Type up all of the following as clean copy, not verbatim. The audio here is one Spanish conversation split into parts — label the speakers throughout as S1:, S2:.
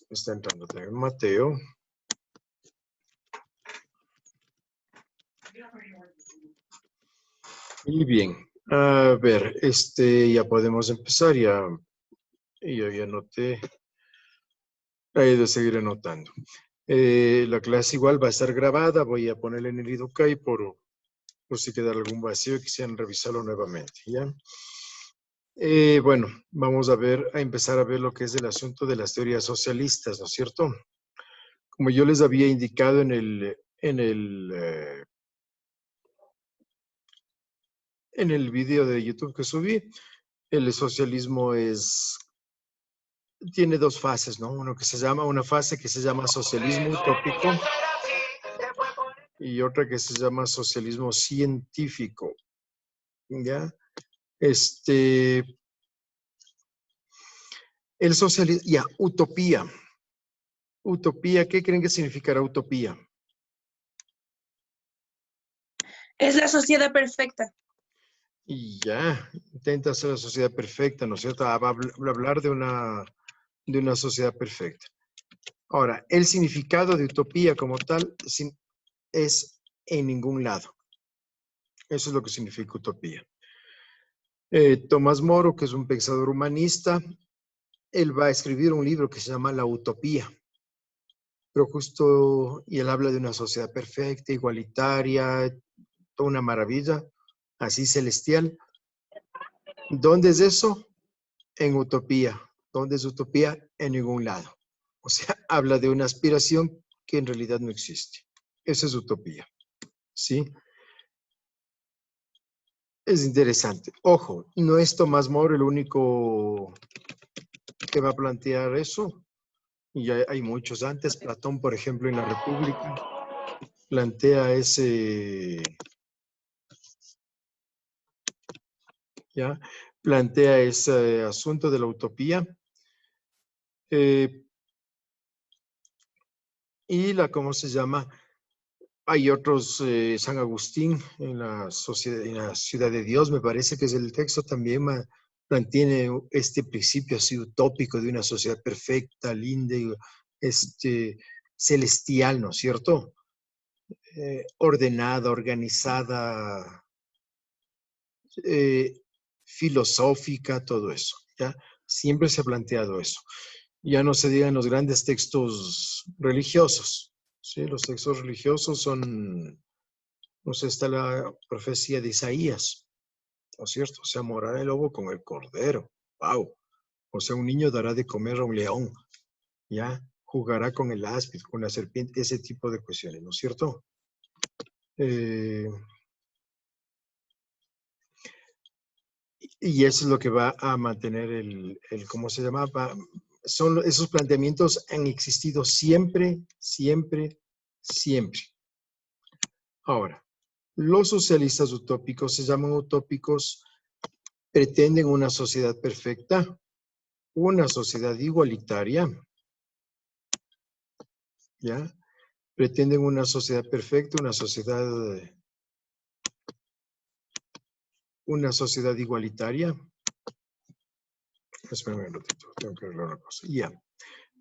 S1: Está entrando también Mateo. Y bien, a ver, ya podemos empezar, yo ya anoté, hay de seguir anotando. La clase igual va a estar grabada, voy a ponerla en el Idukai por si queda algún vacío y quisieran revisarlo nuevamente, ¿ya? Bueno, vamos a empezar a ver lo que es el asunto de las teorías socialistas, ¿no es cierto? Como yo les había indicado en el video de YouTube que subí, el socialismo tiene dos fases, ¿no? Una fase que se llama socialismo utópico y otra que se llama socialismo científico, ¿ya? El socialismo, ya, utopía. Utopía, ¿qué creen que significará utopía?
S2: Es la sociedad perfecta.
S1: Y ya, intenta hacer la sociedad perfecta, ¿no es cierto? Va a hablar de una sociedad perfecta. Ahora, el significado de utopía como tal es en ningún lado. Eso es lo que significa utopía. Tomás Moro, que es un pensador humanista, él va a escribir un libro que se llama La Utopía. Pero y él habla de una sociedad perfecta, igualitaria, toda una maravilla, así celestial. ¿Dónde es eso? En utopía. ¿Dónde es utopía? En ningún lado. O sea, habla de una aspiración que en realidad no existe. Eso es utopía. ¿Sí? Es interesante. Ojo, no es Tomás Moro el único que va a plantear eso. Y hay muchos antes. Platón, por ejemplo, en la República, plantea ese asunto de la utopía. ¿Cómo se llama? Hay otros, San Agustín en la Ciudad de Dios, me parece que es el texto, también mantiene este principio así utópico de una sociedad perfecta, linda, celestial, ¿no es cierto? Ordenada, organizada, filosófica, todo eso, ¿ya? Siempre se ha planteado eso. Ya no se digan los grandes textos religiosos, ¿sí? Los textos religiosos son, no sé, está la profecía de Isaías, ¿no es cierto? O sea, morará el lobo con el cordero, wow. O sea, un niño dará de comer a un león, ¿ya? Jugará con el áspid, con la serpiente, ese tipo de cuestiones, ¿no es cierto? Y eso es lo que va a mantener ¿cómo se llama? Esos planteamientos han existido siempre, siempre, siempre. Ahora, los socialistas utópicos se llaman utópicos, pretenden una sociedad perfecta, una sociedad igualitaria, ¿ya? Pretenden una sociedad perfecta, una sociedad igualitaria. Espérame un ratito, tengo que arreglar una cosa. Ya.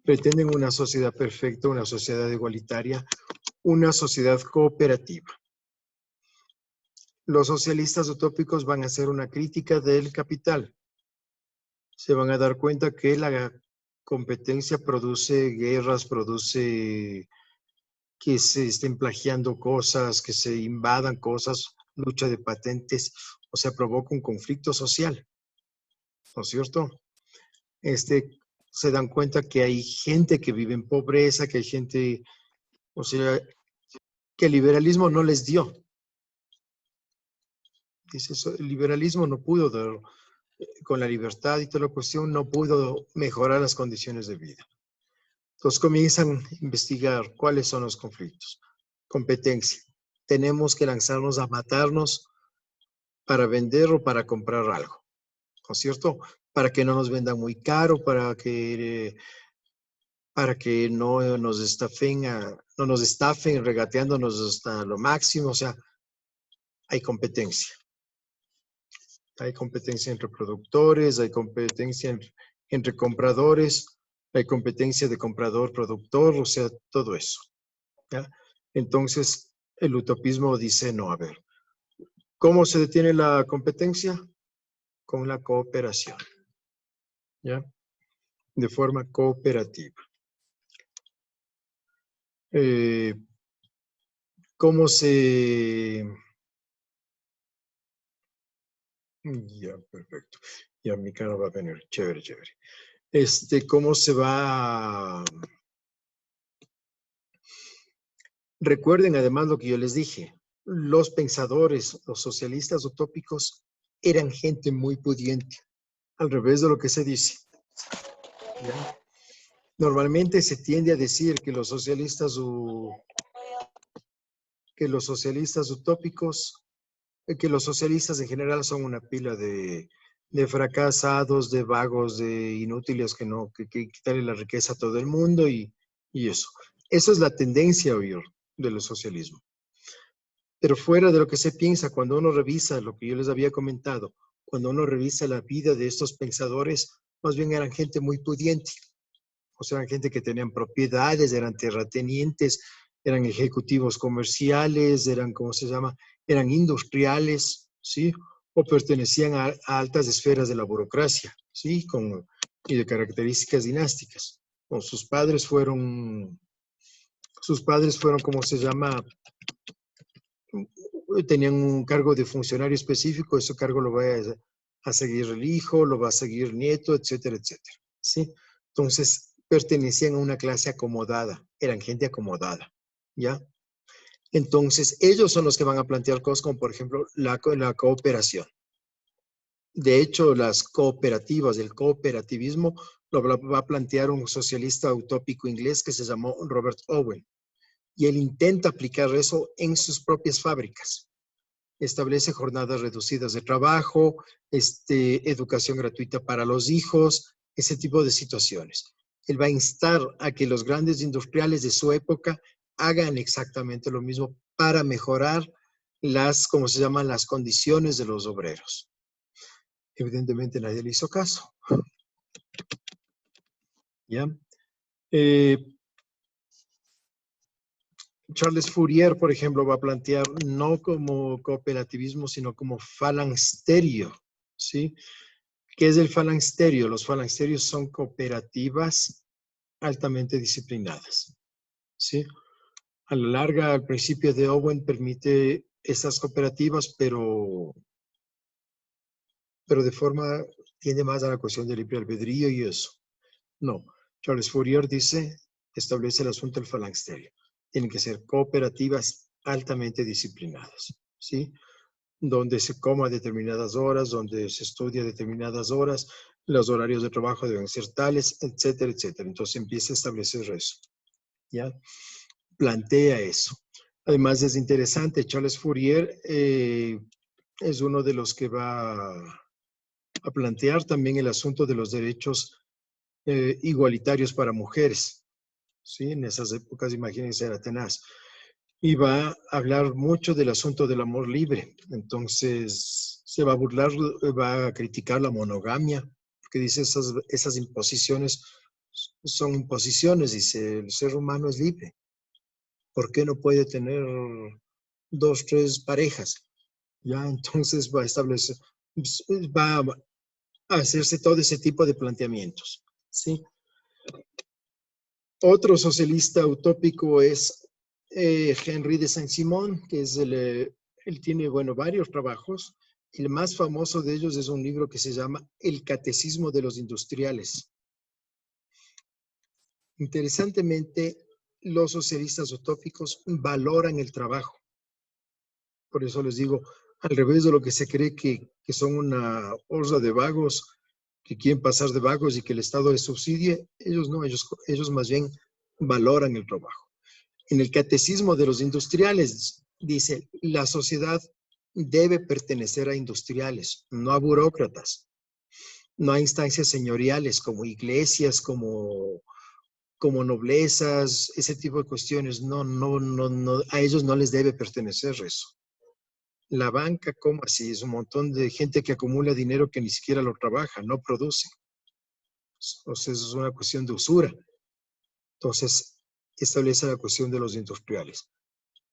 S1: Pretenden una sociedad perfecta, una sociedad igualitaria, una sociedad cooperativa. Los socialistas utópicos van a hacer una crítica del capital. Se van a dar cuenta que la competencia produce guerras, produce que se estén plagiando cosas, que se invadan cosas, lucha de patentes, o sea, provoca un conflicto social, ¿no es cierto? Se dan cuenta que hay gente que vive en pobreza, que hay gente, o sea, que el liberalismo no les dio. Dice eso, el liberalismo no pudo dar, con la libertad y toda la cuestión, no pudo mejorar las condiciones de vida. Entonces comienzan a investigar cuáles son los conflictos. Competencia. Tenemos que lanzarnos a matarnos para vender o para comprar algo, ¿no es cierto? Para que no nos vendan muy caro, para que no nos estafen regateándonos hasta lo máximo. O sea, hay competencia. Hay competencia entre productores, hay competencia entre compradores. Hay competencia de comprador-productor, o sea, todo eso. ¿Ya? Entonces, el utopismo dice, no, a ver, ¿cómo se detiene la competencia? Con la cooperación, ¿ya? De forma cooperativa. ¿Cómo se...? Ya, perfecto. Ya mi cara va a venir. Chévere, chévere. ¿Cómo se va? Recuerden además lo que yo les dije. Los pensadores, los socialistas utópicos, eran gente muy pudiente, al revés de lo que se dice. ¿Ya? Normalmente se tiende a decir que los socialistas utópicos, que los socialistas en general son una pila de fracasados, de vagos, de inútiles que quitarle la riqueza a todo el mundo y eso. Eso es la tendencia hoy del socialismo. Pero fuera de lo que se piensa, cuando uno revisa lo que yo les había comentado, cuando uno revisa la vida de estos pensadores, más bien eran gente muy pudiente. O sea, eran gente que tenían propiedades, eran terratenientes, eran ejecutivos comerciales, eran, ¿cómo se llama? Eran industriales, ¿sí? O pertenecían a altas esferas de la burocracia, ¿sí? Y de características dinásticas. O sus padres fueron, ¿cómo se llama? Tenían un cargo de funcionario específico, ese cargo lo va a seguir el hijo, lo va a seguir el nieto, etcétera, etcétera, ¿sí? Entonces, pertenecían a una clase acomodada, eran gente acomodada, ¿ya? Entonces, ellos son los que van a plantear cosas como, por ejemplo, la cooperación. De hecho, las cooperativas, el cooperativismo, lo va a plantear un socialista utópico inglés que se llamó Robert Owen. Y él intenta aplicar eso en sus propias fábricas. Establece jornadas reducidas de trabajo, educación gratuita para los hijos, ese tipo de situaciones. Él va a instar a que los grandes industriales de su época hagan exactamente lo mismo para mejorar ¿cómo se llaman? Las condiciones de los obreros. Evidentemente nadie le hizo caso. ¿Ya? Charles Fourier, por ejemplo, va a plantear no como cooperativismo, sino como falansterio, ¿sí? ¿Qué es el falansterio? Los falansterios son cooperativas altamente disciplinadas, ¿sí? A la larga, al principio de Owen permite esas cooperativas, pero de forma, tiende más a la cuestión del libre albedrío y eso. No, Charles Fourier establece el asunto del falansterio. Tienen que ser cooperativas altamente disciplinadas, ¿sí? Donde se coma a determinadas horas, donde se estudia a determinadas horas, los horarios de trabajo deben ser tales, etcétera, etcétera. Entonces empieza a establecer eso, ¿ya? Plantea eso. Además es interesante, Charles Fourier es uno de los que va a plantear también el asunto de los derechos igualitarios para mujeres, ¿sí? En esas épocas, imagínense, era tenaz. Y va a hablar mucho del asunto del amor libre. Entonces, se va a burlar, va a criticar la monogamia, porque dice esas imposiciones son imposiciones, dice, el ser humano es libre. ¿Por qué no puede tener 2, 3 parejas? Ya, entonces va a establecer, va a hacerse todo ese tipo de planteamientos, ¿sí? Otro socialista utópico es Henry de Saint-Simon, que es él tiene, bueno, varios trabajos. El más famoso de ellos es un libro que se llama El Catecismo de los Industriales. Interesantemente, los socialistas utópicos valoran el trabajo. Por eso les digo, al revés de lo que se cree que son una horda de vagos que quieren pasar de vagos y que el Estado les subsidie, ellos no, ellos más bien valoran el trabajo. En el Catecismo de los Industriales dice, la sociedad debe pertenecer a industriales, no a burócratas. No a instancias señoriales como iglesias, como noblezas, ese tipo de cuestiones. No, a ellos no les debe pertenecer eso. La banca, ¿cómo así? Es un montón de gente que acumula dinero que ni siquiera lo trabaja, no produce. Entonces es una cuestión de usura. Entonces establece la cuestión de los industriales.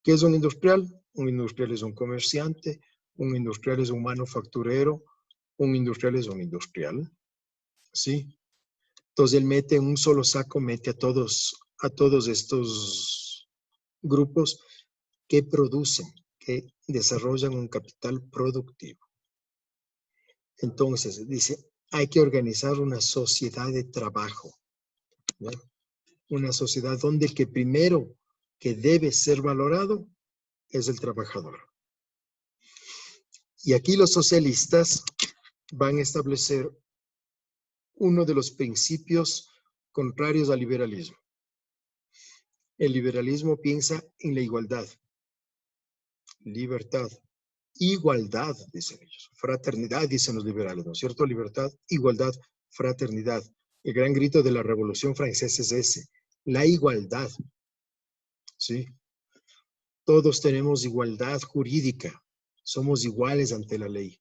S1: ¿Qué es un industrial? Un industrial es un comerciante, un industrial es un manufacturero, un industrial es un industrial, ¿sí? Entonces él mete en un solo saco, mete a todos estos grupos que producen, que desarrollan un capital productivo. Entonces dice, hay que organizar una sociedad de trabajo, ¿ya? Una sociedad donde el que primero que debe ser valorado es el trabajador. Y aquí los socialistas van a establecer uno de los principios contrarios al liberalismo. El liberalismo piensa en la igualdad, libertad, igualdad, dicen ellos, fraternidad, dicen los liberales, ¿no es cierto? Libertad, igualdad, fraternidad. El gran grito de la Revolución Francesa es ese, la igualdad, ¿sí? Todos tenemos igualdad jurídica, somos iguales ante la ley,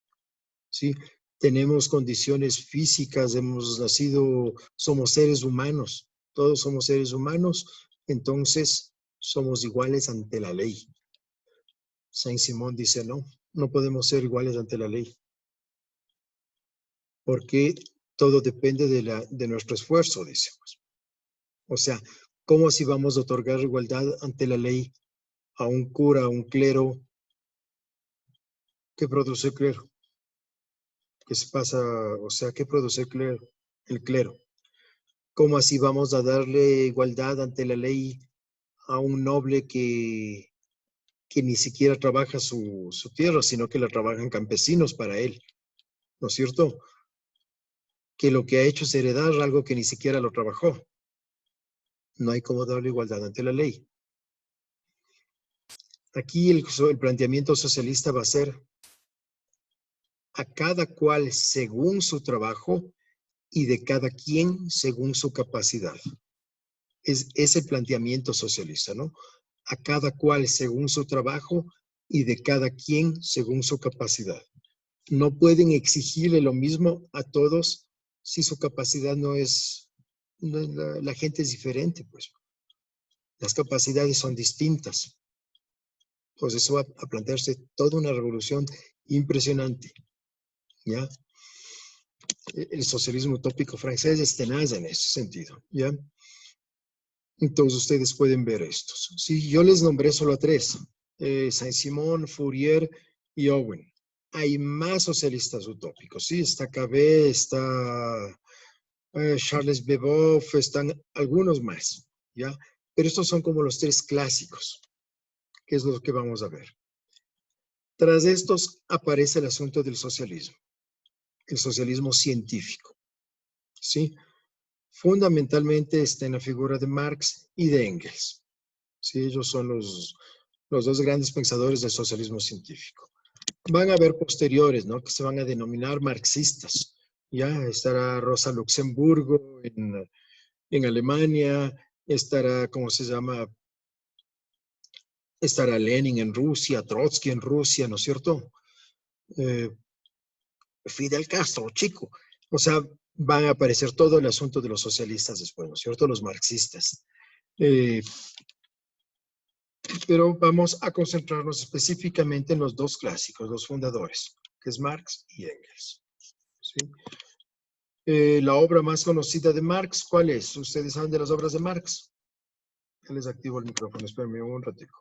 S1: ¿sí? Tenemos condiciones físicas, hemos nacido, somos seres humanos, todos somos seres humanos, entonces somos iguales ante la ley. Saint-Simon dice, no podemos ser iguales ante la ley, porque todo depende de nuestro esfuerzo, dice. Pues. O sea, ¿cómo así vamos a otorgar igualdad ante la ley a un cura, a un clero? ¿Qué produce el clero? ¿Qué se pasa? O sea, ¿qué produce el clero? El clero. ¿Cómo así vamos a darle igualdad ante la ley a un noble que ni siquiera trabaja su tierra, sino que la trabajan campesinos para él? ¿No es cierto? Que lo que ha hecho es heredar algo que ni siquiera lo trabajó. No hay cómo darle igualdad ante la ley. Aquí el planteamiento socialista va a ser a cada cual según su trabajo y de cada quien según su capacidad. Es el planteamiento socialista, ¿no? A cada cual según su trabajo y de cada quien según su capacidad. No pueden exigirle lo mismo a todos si su capacidad no es la gente es diferente, pues. Las capacidades son distintas. Pues eso va a plantearse toda una revolución impresionante, ¿ya? El socialismo utópico francés es tenaz en ese sentido, ¿ya? Entonces ustedes pueden ver estos. Sí, yo les nombré solo a tres, Saint-Simon, Fourier y Owen. Hay más socialistas utópicos, ¿sí? Está Cabet, está Charles Babeuf, están algunos más, ¿ya? Pero estos son como los tres clásicos, que es lo que vamos a ver. Tras estos aparece el asunto del socialismo, el socialismo científico, ¿sí? Fundamentalmente está en la figura de Marx y de Engels, ¿sí? Ellos son los dos grandes pensadores del socialismo científico. Van a haber posteriores, ¿no? Que se van a denominar marxistas. Ya estará Rosa Luxemburgo en Alemania, estará, ¿cómo se llama? Estará Lenin en Rusia, Trotsky en Rusia, ¿no es cierto? Fidel Castro, chico. O sea, van a aparecer todo el asunto de los socialistas después, ¿no es cierto? Los marxistas. Pero vamos a concentrarnos específicamente en los dos clásicos, los fundadores, que es Marx y Engels. ¿Sí? La obra más conocida de Marx, ¿cuál es? ¿Ustedes saben de las obras de Marx? Ya les activo el micrófono, espérenme un ratico.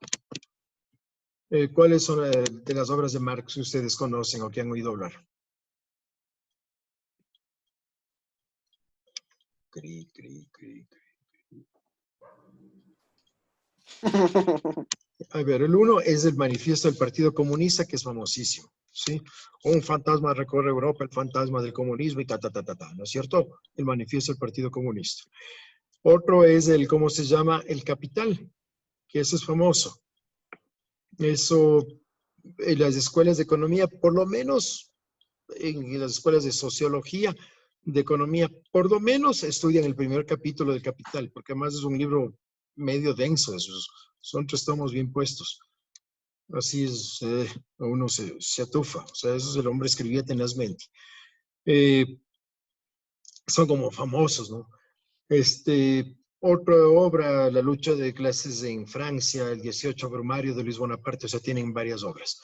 S1: ¿Cuáles son de las obras de Marx que ustedes conocen o que han oído hablar? Cri, cri, cri, cri. A ver, el uno es el manifiesto del Partido Comunista, que es famosísimo, ¿sí? Un fantasma recorre Europa, el fantasma del comunismo y ¿no es cierto? El manifiesto del Partido Comunista. Otro es el, ¿cómo se llama? El Capital, que eso es famoso. Eso, en las escuelas de economía, por lo menos en las escuelas de sociología, de economía, por lo menos estudian el primer capítulo del Capital, porque además es un libro medio denso, son 3 tomos bien puestos. Así es, uno se atufa, o sea, eso el hombre escribía tenazmente. son como famosos, ¿no? Otra obra, La lucha de clases en Francia, el 18 Brumario de Luis Bonaparte, o sea, tienen varias obras.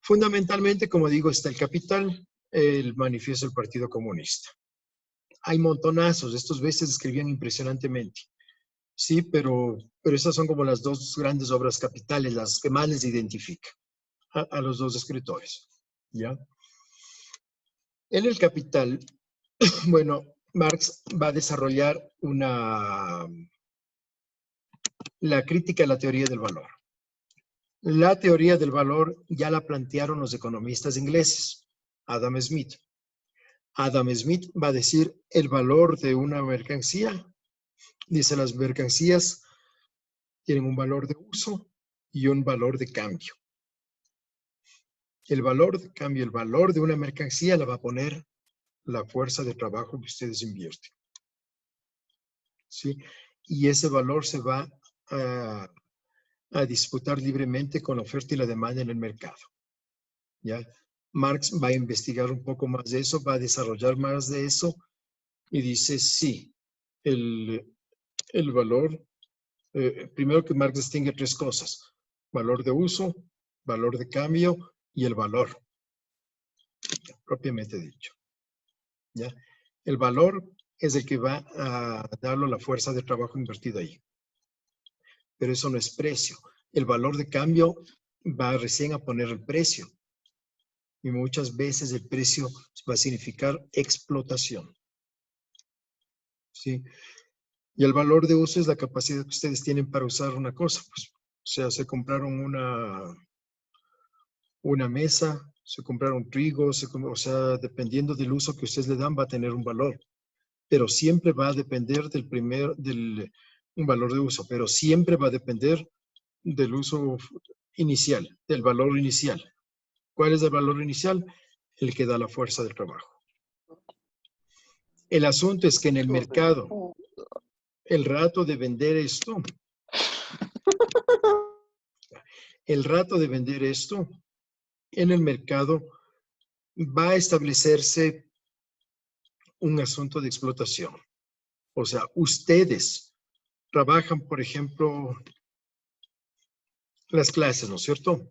S1: Fundamentalmente, como digo, está El Capital, el Manifiesto del Partido Comunista. Hay montonazos, estos veces escribían impresionantemente, sí, pero estas son como las dos grandes obras capitales, las que más les identifican a los dos escritores, ¿ya? En El Capital, bueno, Marx va a desarrollar la crítica a la teoría del valor. La teoría del valor ya la plantearon los economistas ingleses, Adam Smith. Adam Smith va a decir el valor de una mercancía. Dice, las mercancías tienen un valor de uso y un valor de cambio. El valor de cambio, el valor de una mercancía la va a poner la fuerza de trabajo que ustedes invierten, ¿sí? Y ese valor se va a disputar libremente con la oferta y la demanda en el mercado, ¿ya? Marx va a investigar un poco más de eso, va a desarrollar más de eso y dice, sí, el valor, primero que Marx distingue tres cosas: valor de uso, valor de cambio y el valor, propiamente dicho, ¿ya? El valor es el que va a darle la fuerza de trabajo invertida ahí. Pero eso no es precio. El valor de cambio va recién a poner el precio. Y muchas veces el precio va a significar explotación, ¿sí? Y el valor de uso es la capacidad que ustedes tienen para usar una cosa. Pues, o sea, se compraron una mesa, se compraron trigo, o sea, dependiendo del uso que ustedes le dan, va a tener un valor. Pero siempre va a depender un valor de uso, pero siempre va a depender del uso inicial, del valor inicial. ¿Cuál es el valor inicial? El que da la fuerza del trabajo. El asunto es que en el mercado, el rato de vender esto, en el mercado va a establecerse un asunto de explotación. O sea, ustedes trabajan, por ejemplo, las clases, ¿no es cierto?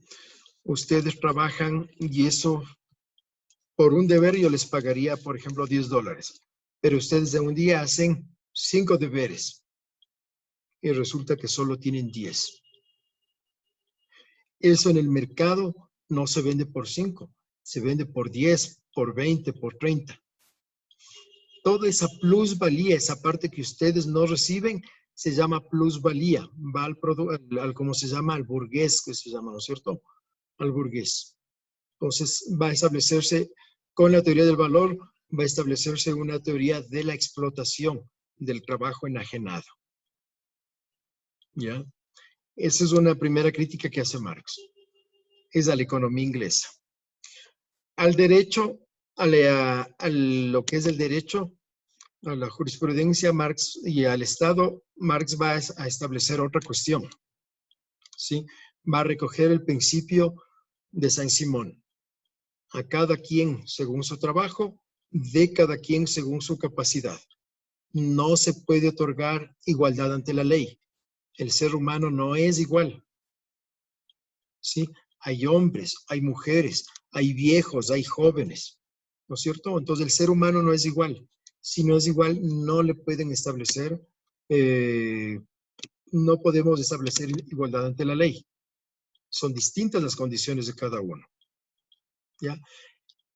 S1: Ustedes trabajan y eso, por un deber yo les pagaría, por ejemplo, $10. Pero ustedes de un día hacen 5 deberes y resulta que solo tienen 10. Eso en el mercado no se vende por 5, se vende por 10, por 20, por 30. Toda esa plusvalía, esa parte que ustedes no reciben, se llama plusvalía. Va ¿cómo se llama? Al burgués, que se llama, ¿no es cierto? Al burgués. Entonces va a establecerse, con la teoría del valor, va a establecerse una teoría de la explotación del trabajo enajenado. ¿Ya? Esa es una primera crítica que hace Marx. Es a la economía inglesa. Al derecho, a lo que es el derecho, a la jurisprudencia Marx y al Estado, Marx va a establecer otra cuestión, ¿sí? Va a recoger el principio de Saint-Simon. A cada quien según su trabajo, de cada quien según su capacidad. No se puede otorgar igualdad ante la ley. El ser humano no es igual, ¿sí? Hay hombres, hay mujeres, hay viejos, hay jóvenes, ¿no es cierto? Entonces el ser humano no es igual. Si no es igual, no le pueden establecer, no podemos establecer igualdad ante la ley. Son distintas las condiciones de cada uno, ¿ya?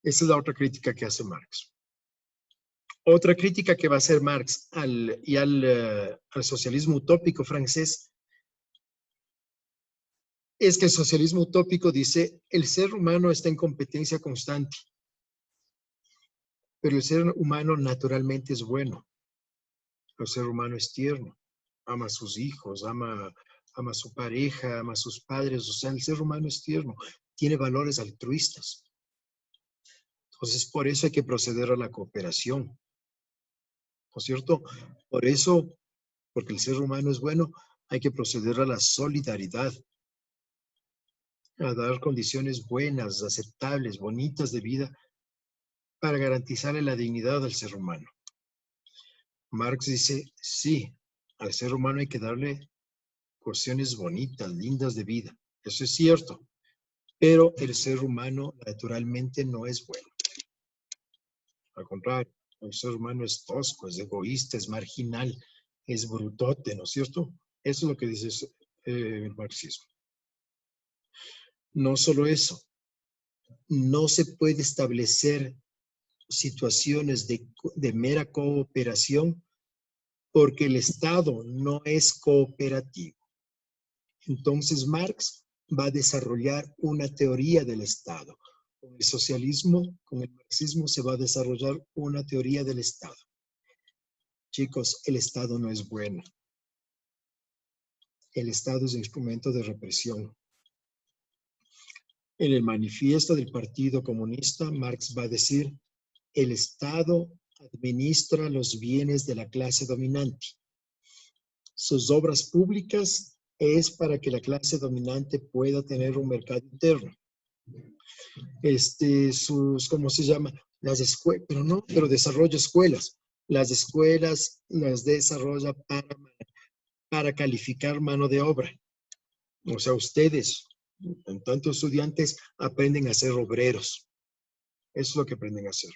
S1: Esa es la otra crítica que hace Marx. Otra crítica que va a hacer Marx al socialismo utópico francés es que el socialismo utópico dice el ser humano está en competencia constante, pero el ser humano naturalmente es bueno. El ser humano es tierno, ama a sus hijos, ama a su pareja, ama a sus padres. O sea, el ser humano es tierno, tiene valores altruistas. Entonces, por eso hay que proceder a la cooperación, ¿no es cierto? Por eso, porque el ser humano es bueno, hay que proceder a la solidaridad, a dar condiciones buenas, aceptables, bonitas de vida para garantizarle la dignidad al ser humano. Marx dice, sí, al ser humano hay que darle cuestiones bonitas, lindas de vida. Eso es cierto. Pero el ser humano naturalmente no es bueno. Al contrario, el ser humano es tosco, es egoísta, es marginal, es brutote, ¿no es cierto? Eso es lo que dice el marxismo. No solo eso, no se puede establecer situaciones de mera cooperación porque el Estado no es cooperativo. Entonces Marx va a desarrollar una teoría del Estado. Con el socialismo, con el marxismo se va a desarrollar una teoría del Estado. Chicos, el Estado no es bueno. El Estado es un instrumento de represión. En el manifiesto del Partido Comunista, Marx va a decir, el Estado administra los bienes de la clase dominante. Sus obras públicas es para que la clase dominante pueda tener un mercado interno. ¿Cómo se llama? Las escuelas, pero desarrolla escuelas. Las escuelas las desarrolla para calificar mano de obra. O sea, ustedes, en tanto estudiantes, aprenden a ser obreros. Eso es lo que aprenden a hacer.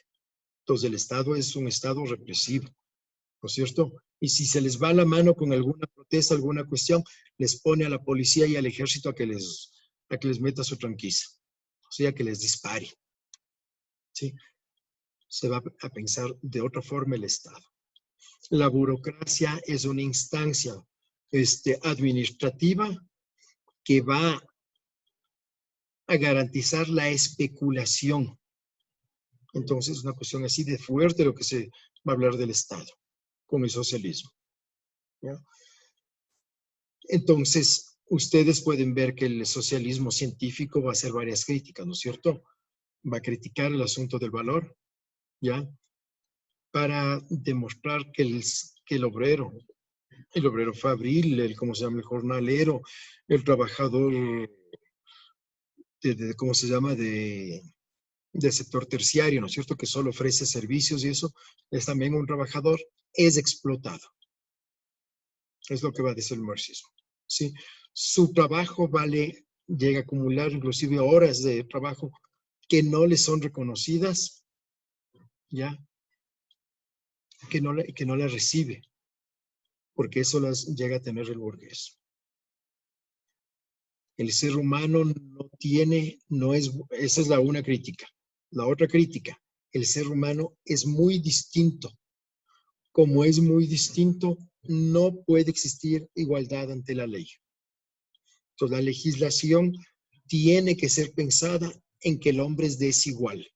S1: Entonces, el Estado es un Estado represivo, ¿no es cierto? Y si se les va la mano con alguna protesta, alguna cuestión, les pone a la policía y al ejército a que les meta su tranquiza. O sea, que les dispare. ¿Sí? Se va a pensar de otra forma el Estado. La burocracia es una instancia administrativa que va a garantizar la especulación. Entonces, es una cuestión así de fuerte lo que se va a hablar del Estado con el socialismo. ¿Ya? Entonces, ustedes pueden ver que el socialismo científico va a hacer varias críticas, ¿no es cierto? Va a criticar el asunto del valor, ¿ya? Para demostrar que el obrero fabril, ¿cómo se llama? El jornalero, el trabajador, ¿cómo se llama? De sector terciario, ¿no es cierto? Que solo ofrece servicios y eso es también un trabajador, es explotado. Es lo que va a decir el marxismo, ¿sí? Su trabajo llega a acumular inclusive horas de trabajo que no le son reconocidas, ¿ya? Que no le recibe, porque eso las llega a tener el burgués. El ser humano esa es una crítica. La otra crítica, el ser humano es muy distinto. Como es muy distinto, no puede existir igualdad ante la ley. Entonces, la legislación tiene que ser pensada en que el hombre es desigual.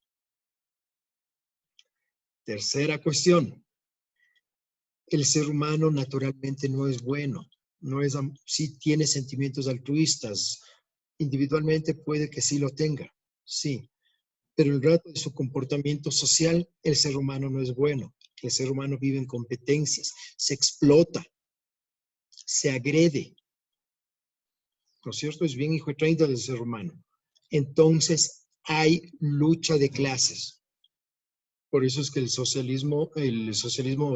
S1: Tercera cuestión, el ser humano naturalmente no es bueno, sí tiene sentimientos altruistas, individualmente puede que sí lo tenga, sí, pero el rato de su comportamiento social, el ser humano no es bueno. El ser humano vive en competencias, se explota, se agrede. ¿No es cierto? Es bien hijo de 30 del ser humano. Entonces, hay lucha de clases. Por eso es que el socialismo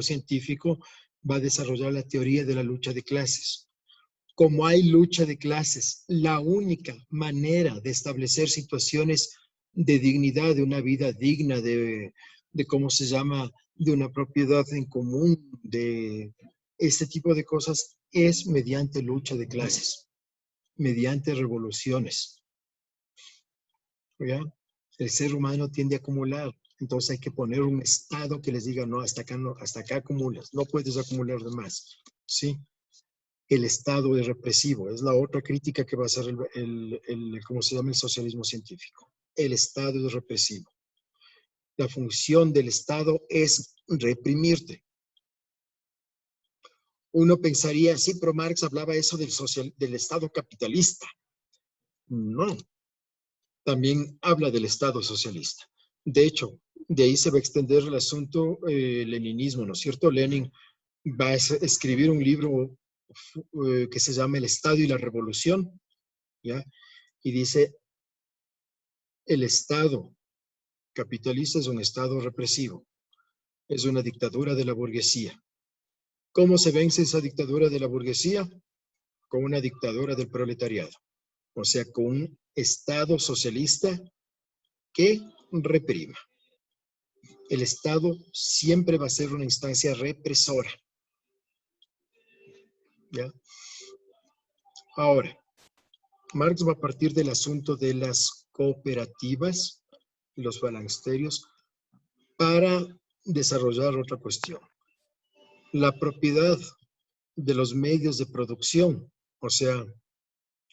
S1: científico va a desarrollar la teoría de la lucha de clases. Como hay lucha de clases, la única manera de establecer situaciones de dignidad, de una vida digna, de cómo se llama, de una propiedad en común, de este tipo de cosas, es mediante lucha de clases, mediante revoluciones. ¿Ya? El ser humano tiende a acumular, entonces hay que poner un estado que les diga, no, hasta acá, no, hasta acá acumulas, no puedes acumular de más, ¿sí? El Estado es represivo. Es la otra crítica que va a hacer ¿cómo se llama? El socialismo científico. El Estado es represivo. La función del Estado es reprimirte. Uno pensaría, sí, pero Marx hablaba eso del Estado capitalista. No, también habla del Estado socialista. De hecho, de ahí se va a extender el asunto leninismo, ¿no es cierto? Lenin va a escribir un libro que se llama El Estado y la Revolución, ¿ya? Y dice, el Estado capitalista es un Estado represivo, es una dictadura de la burguesía. ¿Cómo se vence esa dictadura de la burguesía? Con una dictadura del proletariado. O sea, con un Estado socialista que reprima. El Estado siempre va a ser una instancia represora. ¿Ya? Ahora, Marx va a partir del asunto de las cooperativas, los falangsterios, para desarrollar otra cuestión. La propiedad de los medios de producción, o sea,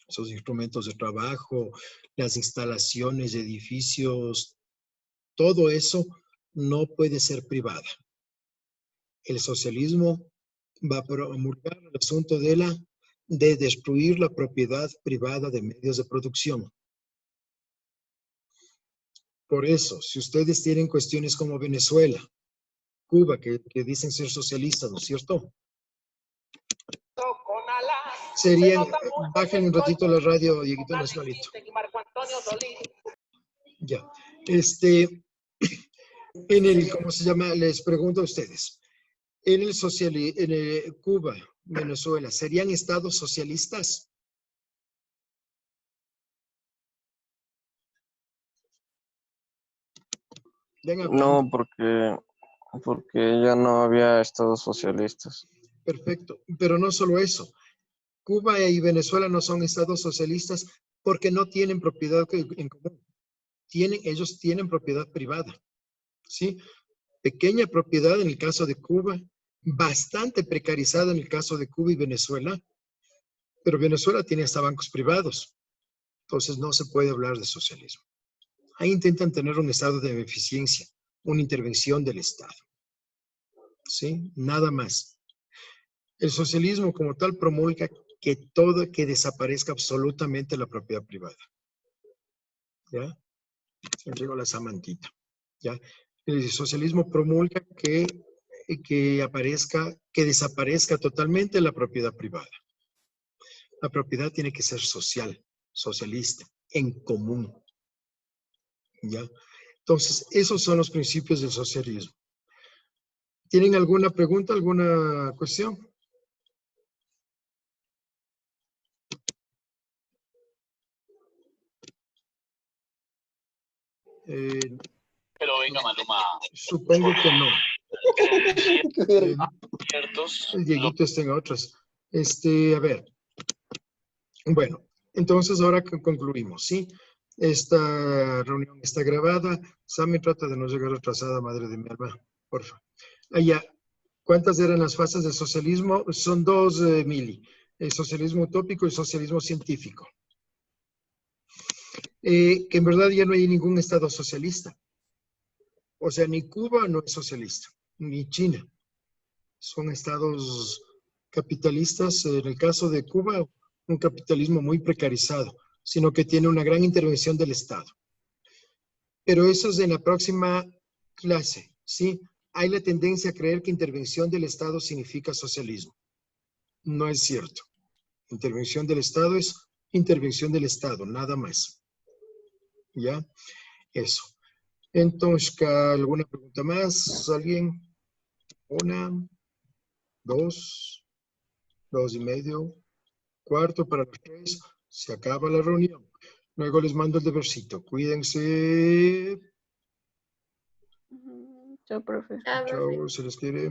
S1: esos instrumentos de trabajo, las instalaciones de edificios, todo eso no puede ser privada. El socialismo va a promulgar el asunto de destruir la propiedad privada de medios de producción. Por eso, si ustedes tienen cuestiones como Venezuela, Cuba, que dicen ser socialistas, ¿no es cierto? Serían, bajen un ratito la radio, Dieguito Nacionalito. Ya. En el, ¿cómo se llama? Les pregunto a ustedes. En el Cuba, Venezuela, ¿serían estados socialistas?
S3: No, porque ya no había estados socialistas.
S1: Perfecto, pero no solo eso. Cuba y Venezuela no son estados socialistas porque no tienen propiedad en común. Ellos tienen propiedad privada, ¿sí? Pequeña propiedad en el caso de Cuba, bastante precarizada en el caso de Cuba y Venezuela, pero Venezuela tiene hasta bancos privados, entonces no se puede hablar de socialismo. Ahí intentan tener un estado de beneficencia, una intervención del Estado, ¿sí? Nada más. El socialismo como tal promulga que desaparezca absolutamente la propiedad privada. ¿Ya? Llegó la samantita. ¿Ya? El socialismo promulga que desaparezca totalmente la propiedad privada. La propiedad tiene que ser social, socialista, en común. ¿Ya? Entonces, esos son los principios del socialismo. ¿Tienen alguna pregunta, alguna cuestión?
S4: Pero venga, Maluma.
S1: Supongo que no. El Dieguito está en otras. A ver. Bueno, entonces ahora que concluimos, ¿sí? Esta reunión está grabada. Sammy, trata de no llegar atrasada, madre de mi alma, porfa. Allá, ¿cuántas eran las fases del socialismo? Son dos, Mili. El socialismo utópico y socialismo científico. Que en verdad ya no hay ningún estado socialista. O sea, ni Cuba no es socialista, ni China. Son estados capitalistas. En el caso de Cuba, un capitalismo muy precarizado, sino que tiene una gran intervención del Estado. Pero eso es en la próxima clase, ¿sí? Hay la tendencia a creer que intervención del Estado significa socialismo. No es cierto. Intervención del Estado es intervención del Estado, nada más. ¿Ya? Eso. Entonces, ¿alguna pregunta más? ¿Alguien? Una, dos, 2:30, cuarto para las 3. Se acaba la reunión. Luego les mando el debercito. Cuídense.
S5: Chao, profe.
S1: Chao, se les quiere.